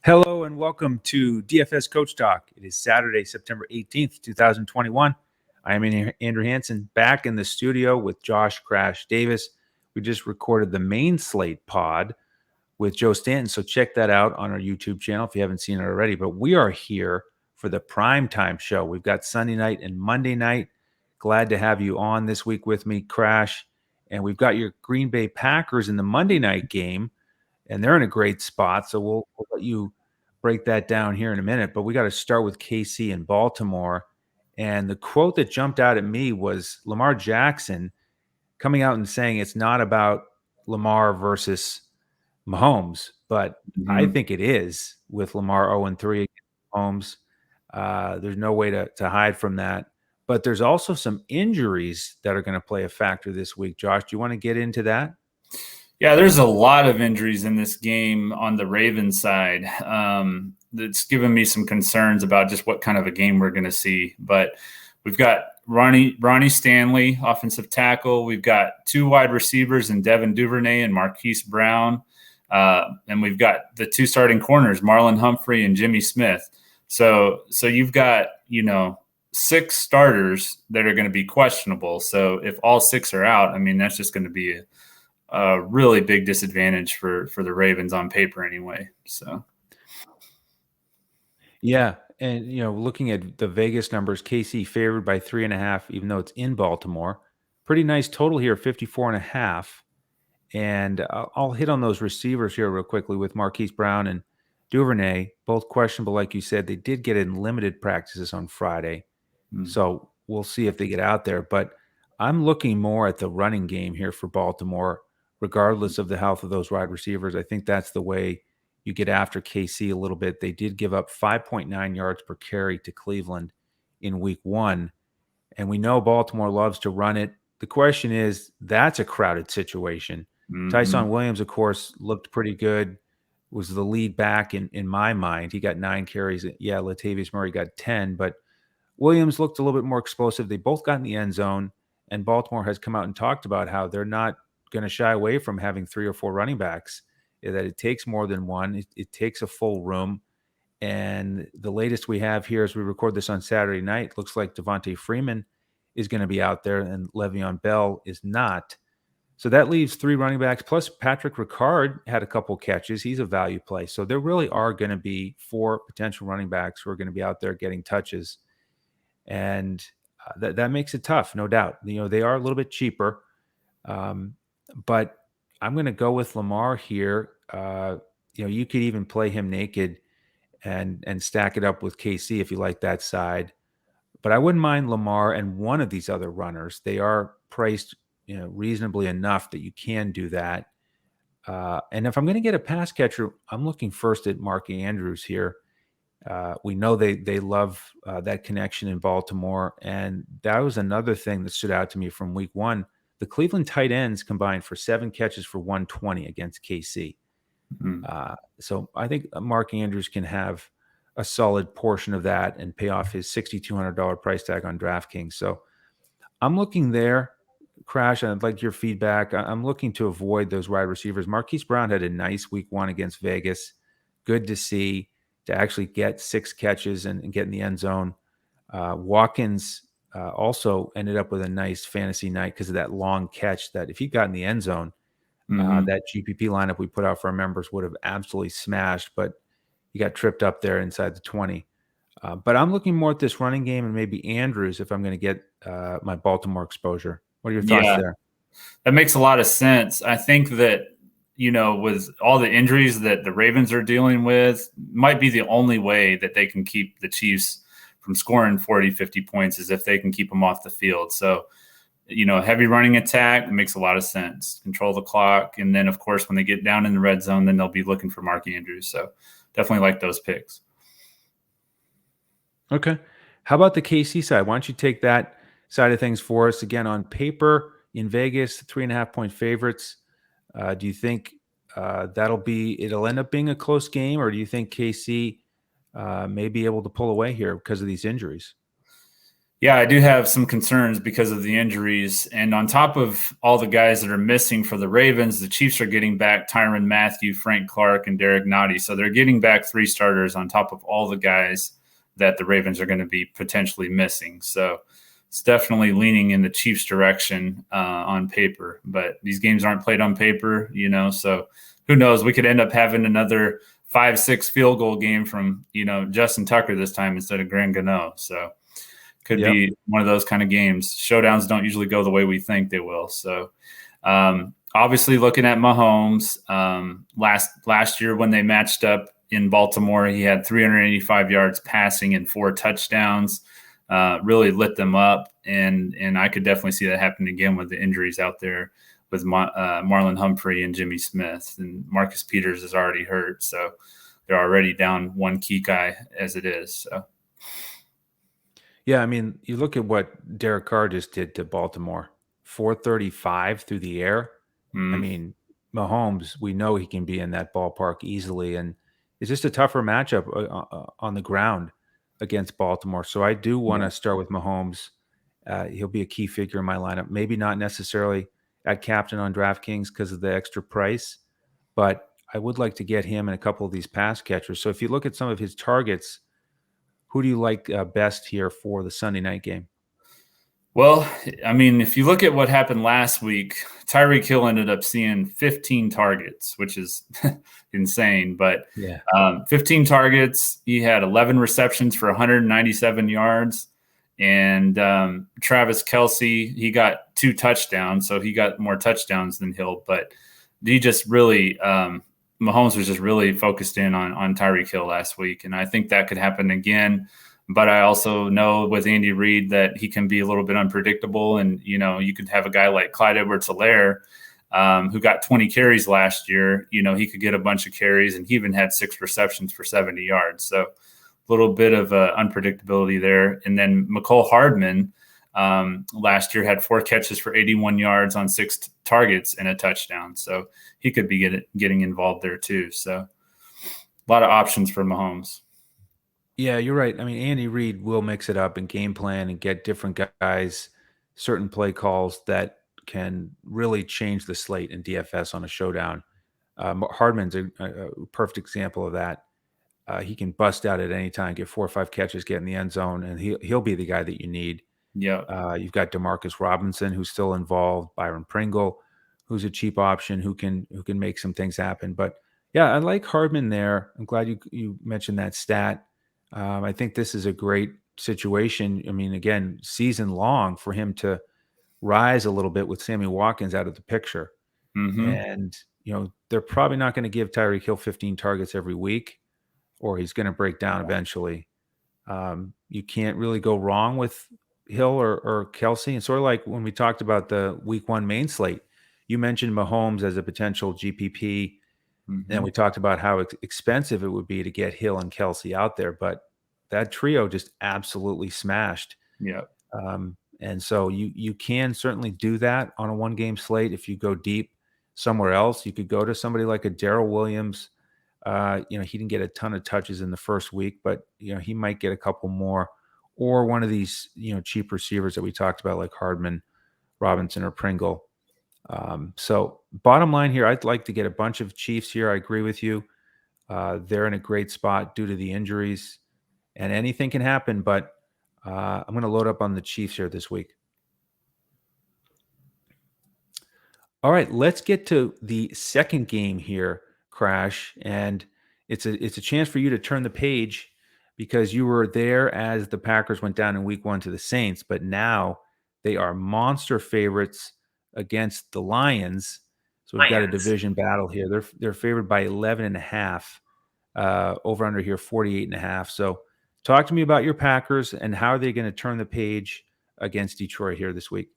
Hello and welcome to DFS Coach Talk. It is Saturday, September 18th, 2021. I am Andrew Hansen back in the studio with Josh Crash Davis. We just recorded the main Slate pod with Joe Stanton, so check that out on our YouTube channel if you haven't seen it already. But we are here for the Primetime show. We've got Sunday night and Monday night. Glad to have you on this week with me, Crash. And we've got your Green Bay Packers in the Monday night game, and they're in a great spot, so we'll let you break that down here in a minute. But we got to start with KC in Baltimore. And the quote that jumped out at me was Lamar Jackson coming out and saying it's not about Lamar versus Mahomes, but I think it is with Lamar 0-3 against Mahomes. There's no way to hide from that. But there's also some injuries that are going to play a factor this week. Josh, do you want to get into that? Yeah, there's a lot of injuries in this game on the Ravens side. That's given me some concerns about just what kind of a game we're going to see. But we've got Ronnie Stanley, offensive tackle. We've got two wide receivers in Devin Duvernay and Marquise Brown. And we've got the two starting corners, Marlon Humphrey and Jimmy Smith. So you've got, six starters that are going to be questionable. So if all six are out, I mean, that's just going to be a really big disadvantage for the Ravens on paper anyway. So, yeah. And, looking at the Vegas numbers, KC favored by 3.5, even though it's in Baltimore. Pretty nice total here, 54.5. And I'll hit on those receivers here real quickly with Marquise Brown and Duvernay, both questionable. Like you said, they did get in limited practices on Friday. So we'll see if they get out there. But I'm looking more at the running game here for Baltimore, regardless of the health of those wide receivers. I think that's the way you get after KC a little bit. They did give up 5.9 yards per carry to Cleveland in week 1. And we know Baltimore loves to run it. The question is, that's a crowded situation. Tyson Williams, of course, looked pretty good, was the lead back in my mind. He got 9 carries. Yeah, Latavius Murray got 10, but Williams looked a little bit more explosive. They both got in the end zone, and Baltimore has come out and talked about how they're not going to shy away from having 3 or 4 running backs, that it takes more than one. It takes a full room. And the latest we have here as we record this on Saturday night, looks like Devontae Freeman is going to be out there and Le'Veon Bell is not. So that leaves 3 running backs, plus Patrick Ricard had a couple catches. He's a value play. So there really are going to be 4 potential running backs who are going to be out there getting touches. And that makes it tough, no doubt. They are a little bit cheaper. But I'm going to go with Lamar here. You could even play him naked and stack it up with KC if you like that side. But I wouldn't mind Lamar and one of these other runners. They are priced, reasonably enough that you can do that. And if I'm going to get a pass catcher, I'm looking first at Mark Andrews here. We know they love that connection in Baltimore. And that was another thing that stood out to me from week 1. The Cleveland tight ends combined for 7 catches for 120 against KC. So I think Mark Andrews can have a solid portion of that and pay off his $6,200 price tag on DraftKings. So I'm looking there. Crash, I'd like your feedback. I'm looking to avoid those wide receivers. Marquise Brown had a nice week 1 against Vegas. Good to see, to actually get 6 catches and get in the end zone. Watkins also ended up with a nice fantasy night because of that long catch that if he got in the end zone, that GPP lineup we put out for our members would have absolutely smashed, but he got tripped up there inside the 20. But I'm looking more at this running game and maybe Andrews if I'm going to get my Baltimore exposure. What are your thoughts there? That makes a lot of sense. I think that, with all the injuries that the Ravens are dealing with, might be the only way that they can keep the Chiefs from scoring 40, 50 points is if they can keep them off the field. So, heavy running attack makes a lot of sense. Control the clock. And then, of course, when they get down in the red zone, then they'll be looking for Mark Andrews. So definitely like those picks. Okay. How about the KC side? Why don't you take that side of things for us? Again, on paper in Vegas, 3.5-point favorites. Do you think it'll end up being a close game, or do you think KC may be able to pull away here because of these injuries? Yeah, I do have some concerns because of the injuries. And on top of all the guys that are missing for the Ravens, the Chiefs are getting back Tyrann Mathieu, Frank Clark, and Derek Nottie. So they're getting back 3 starters on top of all the guys that the Ravens are going to be potentially missing. So it's definitely leaning in the Chiefs' direction on paper. But these games aren't played on paper, so who knows? We could end up having another 5-6 field goal game from, Justin Tucker this time instead of Grant Gano. So could be one of those kind of games. Showdowns don't usually go the way we think they will. So obviously looking at Mahomes, last year when they matched up in Baltimore, he had 385 yards passing and 4 touchdowns, really lit them up. And I could definitely see that happening again with the injuries out there with Marlon Humphrey and Jimmy Smith, and Marcus Peters is already hurt. So they're already down one key guy as it is. So. Yeah, I mean, you look at what Derek Carr just did to Baltimore, 435 through the air. I mean, Mahomes, we know he can be in that ballpark easily, and it's just a tougher matchup on the ground against Baltimore. So I do want to start with Mahomes. He'll be a key figure in my lineup. Maybe not necessarily at captain on DraftKings because of the extra price, but I would like to get him and a couple of these pass catchers. So if you look at some of his targets, who do you like best here for the Sunday night game? Well, I mean, if you look at what happened last week, Tyreek Hill ended up seeing 15 targets, which is insane. But 15 targets, he had 11 receptions for 197 yards. And Travis Kelce, he got 2 touchdowns, so he got more touchdowns than Hill. But he just really Mahomes was just really focused in on Tyreek Hill last week, and I think that could happen again. But I also know with Andy Reid that he can be a little bit unpredictable, and you could have a guy like Clyde Edwards-Helaire who got 20 carries last year. He could get a bunch of carries, and he even had 6 receptions for 70 yards. So a little bit of unpredictability there. And then McCole Hardman last year had 4 catches for 81 yards on 6 targets and a touchdown. So he could be getting involved there too. So a lot of options for Mahomes. Yeah, you're right. I mean, Andy Reid will mix it up and game plan and get different guys, certain play calls that can really change the slate in DFS on a showdown. Hardman's a perfect example of that. He can bust out at any time, get 4 or 5 catches, get in the end zone, and he'll be the guy that you need. Yeah. You've got Demarcus Robinson, who's still involved, Byron Pringle, who's a cheap option, who can make some things happen. But yeah, I like Hardman there. I'm glad you mentioned that stat. I think this is a great situation. I mean, again, season long for him to rise a little bit with Sammy Watkins out of the picture. And, they're probably not going to give Tyreek Hill 15 targets every week, or he's going to break down eventually. You can't really go wrong with Hill or Kelce. And sort of like when we talked about the week 1 main slate, you mentioned Mahomes as a potential GPP. And we talked about how expensive it would be to get Hill and Kelce out there, but that trio just absolutely smashed. Yeah. And so you can certainly do that on a 1-game slate. If you go deep somewhere else, you could go to somebody like a Darrell Williams. He didn't get a ton of touches in the first week, but he might get a couple more, or one of these cheap receivers that we talked about, like Hardman, Robinson, or Pringle. So bottom line here, I'd like to get a bunch of Chiefs here. I agree with you. They're in a great spot due to the injuries, and anything can happen, but I'm going to load up on the Chiefs here this week. All right, let's get to the second game here, Crash, and it's a chance for you to turn the page because you were there as the Packers went down in week 1 to the Saints, but now they are monster favorites against the Lions. So we've got a division battle here. They're favored by 11.5. Over under here 48.5. So talk to me about your Packers and how are they going to turn the page against Detroit here this week?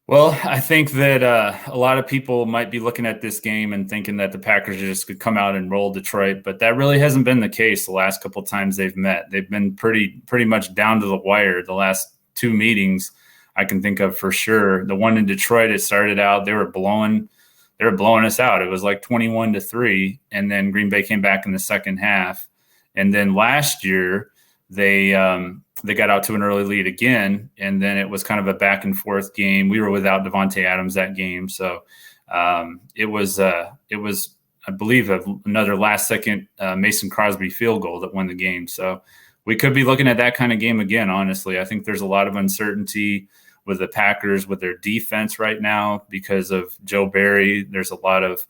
Well, I think that a lot of people might be looking at this game and thinking that the Packers just could come out and roll Detroit, but that really hasn't been the case the last couple of times they've met. They've been pretty much down to the wire the last 2 meetings I can think of for sure. The one in Detroit, it started out, they were blowing us out. It was like 21-3, and then Green Bay came back in the second half. And then last year, they got out to an early lead again, and then it was kind of a back and forth game. We were without Devontae Adams that game, so it was I believe another last second Mason Crosby field goal that won the game. So we could be looking at that kind of game again. Honestly, I think there's a lot of uncertainty with the Packers with their defense right now because of Joe Barry. There's a lot of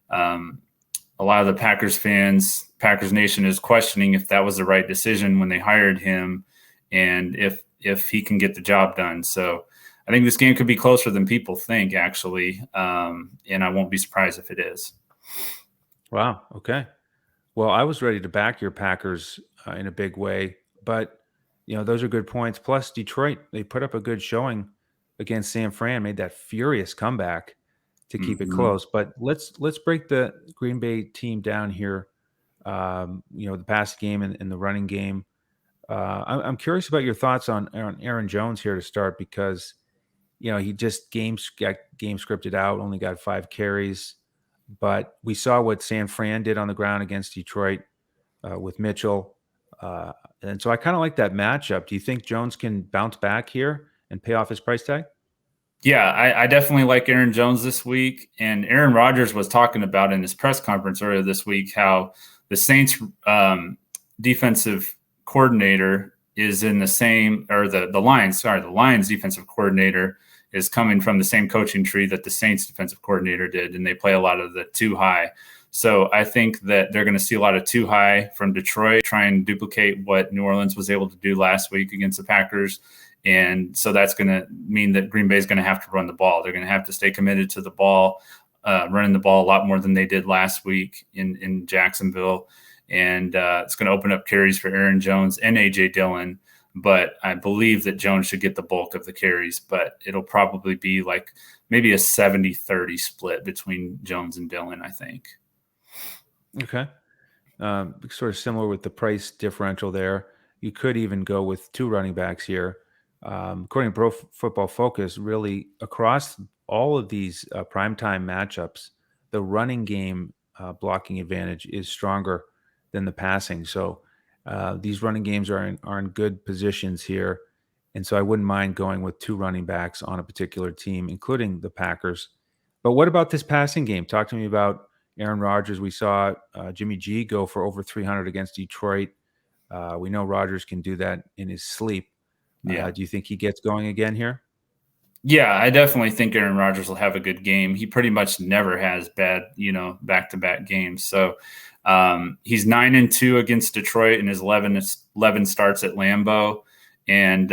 the Packers fans, Packers Nation is questioning if that was the right decision when they hired him and if he can get the job done. So I think this game could be closer than people think, actually, and I won't be surprised if it is. Wow. Okay. Well, I was ready to back your Packers in a big way, but those are good points. Plus, Detroit, they put up a good showing against San Fran, made that furious comeback to keep it close. But let's break the Green Bay team down here. The pass game and the running game. I'm curious about your thoughts on Aaron Jones here to start, because he just got game scripted out, only got 5 carries, but we saw what San Fran did on the ground against Detroit with Mitchell, and so I kind of like that matchup. Do you think Jones can bounce back here and pay off his price tag? Yeah, I definitely like Aaron Jones this week. And Aaron Rodgers was talking about in his press conference earlier this week how the Saints defensive coordinator is in the same, or the Lions defensive coordinator is coming from the same coaching tree that the Saints defensive coordinator did, and they play a lot of the too high. So I think that they're going to see a lot of too high from Detroit, try and duplicate what New Orleans was able to do last week against the Packers. And so that's going to mean that Green Bay is going to have to run the ball. They're going to have to stay committed to the ball, running the ball a lot more than they did last week in Jacksonville. And it's going to open up carries for Aaron Jones and A.J. Dillon. But I believe that Jones should get the bulk of the carries, but it'll probably be like maybe a 70-30 split between Jones and Dillon, I think. Okay. Sort of similar with the price differential there. You could even go with 2 running backs here. According to Pro Football Focus, really across all of these primetime matchups, the running game blocking advantage is stronger than the passing. So these running games are in good positions here. And so I wouldn't mind going with 2 running backs on a particular team, including the Packers. But what about this passing game? Talk to me about Aaron Rodgers. We saw Jimmy G go for over 300 against Detroit. We know Rodgers can do that in his sleep. Yeah. Do you think he gets going again here? Yeah, I definitely think Aaron Rodgers will have a good game. He pretty much never has bad, back-to-back games. So he's 9-2 against Detroit in his 11 starts at Lambeau. And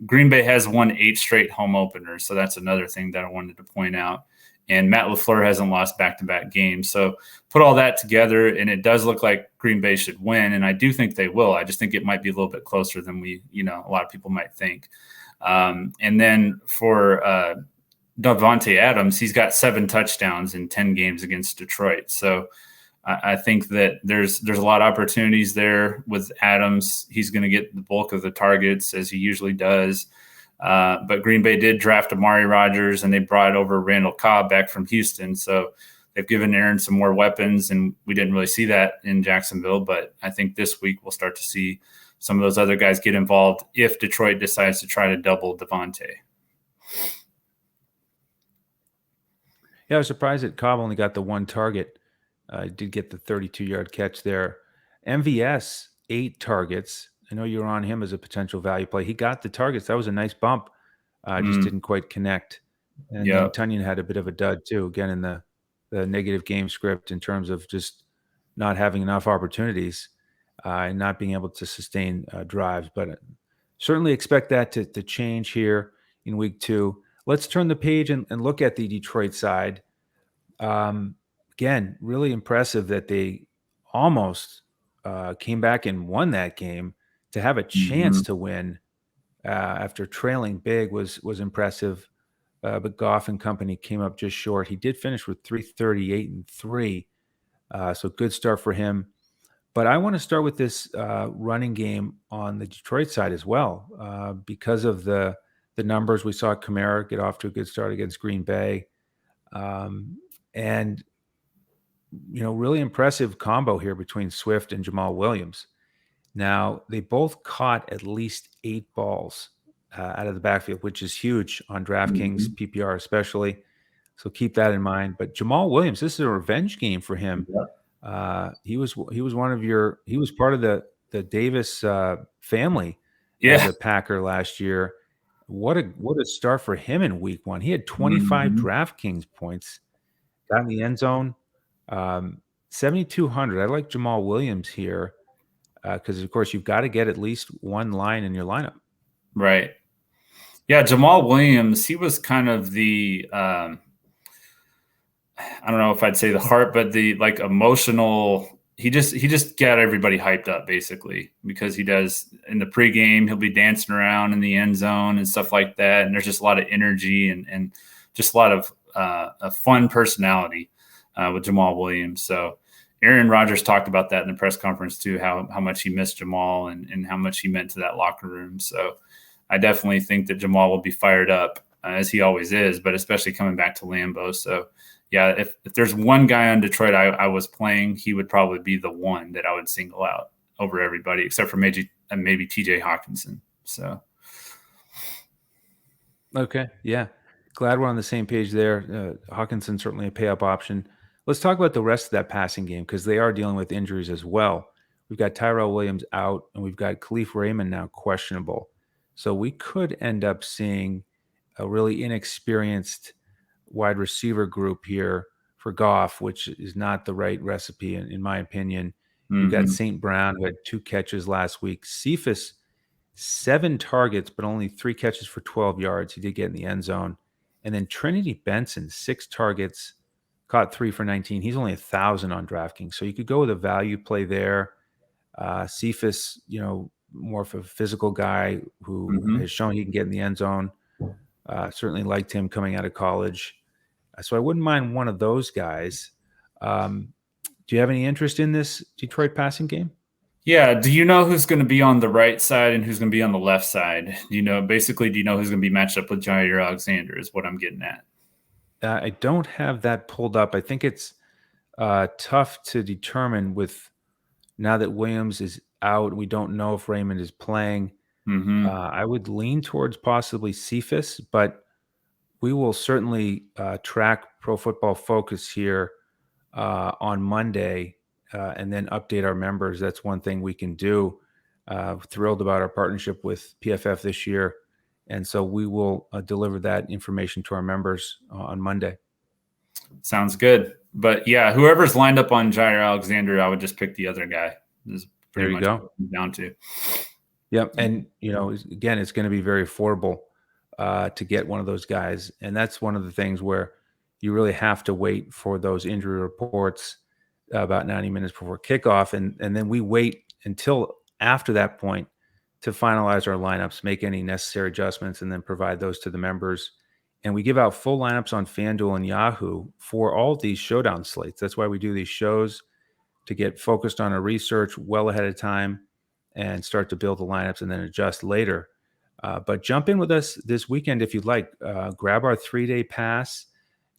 Green Bay has won 8 straight home openers. So that's another thing that I wanted to point out. And Matt LaFleur hasn't lost back-to-back games. So put all that together, and it does look like Green Bay should win. And I do think they will. I just think it might be a little bit closer than a lot of people might think. And then for Devontae Adams, he's got 7 touchdowns in 10 games against Detroit. So I think that there's a lot of opportunities there with Adams. He's going to get the bulk of the targets, as he usually does. But Green Bay did draft Amari Rodgers, and they brought over Randall Cobb back from Houston. So they've given Aaron some more weapons, and we didn't really see that in Jacksonville. But I think this week we'll start to see some of those other guys get involved if Detroit decides to try to double Devontae. Yeah, I was surprised that Cobb only got the 1 target. Did get the 32-yard catch there. MVS, 8 targets. I know you were on him as a potential value play. He got the targets. That was a nice bump. Just didn't quite connect. And then Tunyon had a bit of a dud too, again in the negative game script in terms of just not having enough opportunities and not being able to sustain drives. But certainly expect that to change here in week 2. Let's turn the page and look at the Detroit side. Again, really impressive that they almost came back and won that game. To have a chance to win after trailing big was impressive. But Goff and company came up just short. He did finish with 338-3. So good start for him. But I want to start with this running game on the Detroit side as well, because of the numbers. We saw Kamara get off to a good start against Green Bay. And, really impressive combo here between Swift and Jamal Williams. Now, they both caught at least 8 balls out of the backfield, which is huge on DraftKings, Mhm. PPR especially. So keep that in mind. But Jamal Williams, this is a revenge game for him. Yep. He was he was part of the Davis family as Yeah. a Packer last year. What a start for him in week 1. He had 25 Mhm. DraftKings points, got in the end zone. 7,200. I like Jamal Williams here because, of course, you've got to get at least one line in your lineup. Right. Yeah, Jamal Williams, he was kind of the I don't know if I'd say the heart, but the like emotional. He just got everybody hyped up basically because he does in the pregame. He'll be dancing around in the end zone and stuff like that, and there's just a lot of energy and just a lot of a fun personality with Jamal Williams. So Aaron Rodgers talked about that in the press conference too, how much he missed Jamal and how much he meant to that locker room. So I definitely think that Jamal will be fired up as he always is, but especially coming back to Lambeau. So yeah, if there's one guy on Detroit I was playing, he would probably be the one that I would single out over everybody, except for maybe TJ Hawkinson. So Okay, yeah. Glad we're on the same page there. Hawkinson certainly a pay-up option. Let's talk about the rest of that passing game because they are dealing with injuries as well. We've got Tyrell Williams out, and we've got Khalif Raymond now questionable. So we could end up seeing a really inexperienced wide receiver group here for Goff, which is not the right recipe, in my opinion. You've got mhm. St. Brown, who had 2 catches last week. Cephas, 7 targets, but only 3 catches for 12 yards. He did get in the end zone. And then Trinity Benson, 6 targets, caught 3 for 19. He's only 1,000 on DraftKings. So you could go with a value play there. Cephas, more of a physical guy who Mhm. has shown he can get in the end zone. Certainly liked him coming out of college. So I wouldn't mind one of those guys. Do you have any interest in this Detroit passing game? Yeah. Do you know who's going to be on the right side and who's going to be on the left side? Do you know who's going to be matched up with Jair Alexander? Is what I'm getting at. I don't have that pulled up. I think it's tough to determine with now that Williams is out. We don't know if Raymond is playing. Mm-hmm. I would lean towards possibly Cephas, but we will certainly track Pro Football Focus here on Monday and then update our members. That's one thing we can do. Thrilled about our partnership with PFF this year. And so we will deliver that information to our members on Monday. Sounds good. But yeah, whoever's lined up on Jair Alexander, I would just pick the other guy. This is There pretty you much go. what it comes down to. Yep. And, again, it's going to be very affordable to get one of those guys. And that's one of the things where you really have to wait for those injury reports about 90 minutes before kickoff. And then we wait until after that point to finalize our lineups, make any necessary adjustments, and then provide those to the members. And we give out full lineups on FanDuel and Yahoo for all these showdown slates. That's why we do these shows, to get focused on our research well ahead of time and start to build the lineups and then adjust later. But jump in with us this weekend if you'd like. Grab our 3-day pass,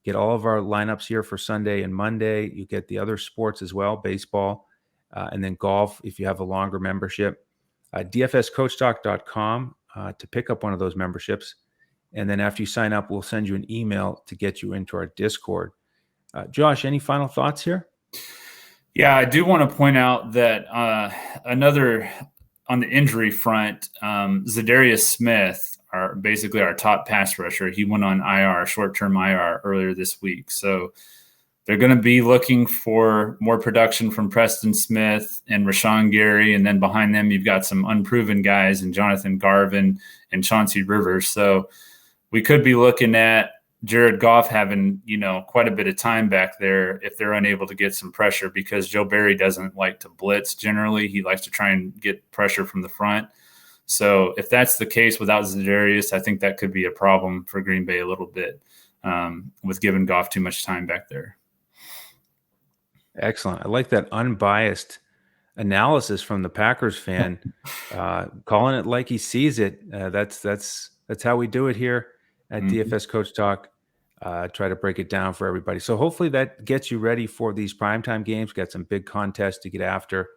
get all of our lineups here for Sunday and Monday. You get the other sports as well, baseball, and then golf if you have a longer membership. DFSCoachTalk.com to pick up one of those memberships. And then after you sign up, we'll send you an email to get you into our Discord. Josh, any final thoughts here? Yeah, I do want to point out that another on the injury front, Zadarius Smith, basically our top pass rusher, he went on IR, short-term IR, earlier this week. So they're going to be looking for more production from Preston Smith and Rashawn Gary. And then behind them, you've got some unproven guys in Jonathan Garvin and Chauncey Rivers. So we could be looking at Jared Goff having, quite a bit of time back there if they're unable to get some pressure, because Joe Barry doesn't like to blitz generally. He likes to try and get pressure from the front. So if that's the case without Zadarius, I think that could be a problem for Green Bay a little bit with giving Goff too much time back there. Excellent. I like that unbiased analysis from the Packers fan, calling it like he sees it. That's how we do it here at DFS Coach Talk. Try to break it down for everybody. So hopefully that gets you ready for these primetime games. Got some big contests to get after.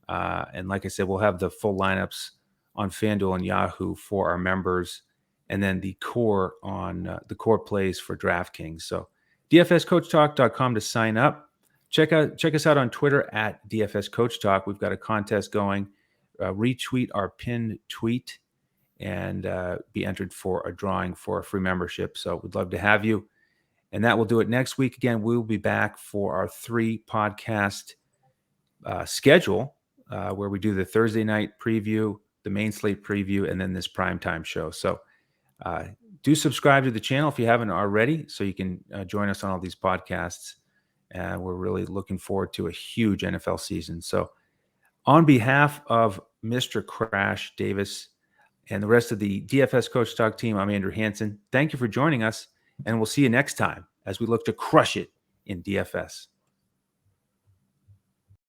And like I said, we'll have the full lineups on FanDuel and Yahoo for our members, and then the core on the core plays for DraftKings. So dfscoachtalk.com to sign up. Check us out on Twitter at DFS Coach Talk. We've got a contest going. Retweet our pinned tweet and be entered for a drawing for a free membership. So we'd love to have you. And that will do it next week. Again, we'll be back for our 3 podcast schedule where we do the Thursday night preview, the main slate preview, and then this primetime show. So do subscribe to the channel if you haven't already, so you can join us on all these podcasts. We're really looking forward to a huge NFL season. So on behalf of Mr. Crash Davis and the rest of the DFS Coach Talk team, I'm Andrew Hansen. Thank you for joining us, and we'll see you next time as we look to crush it in DFS.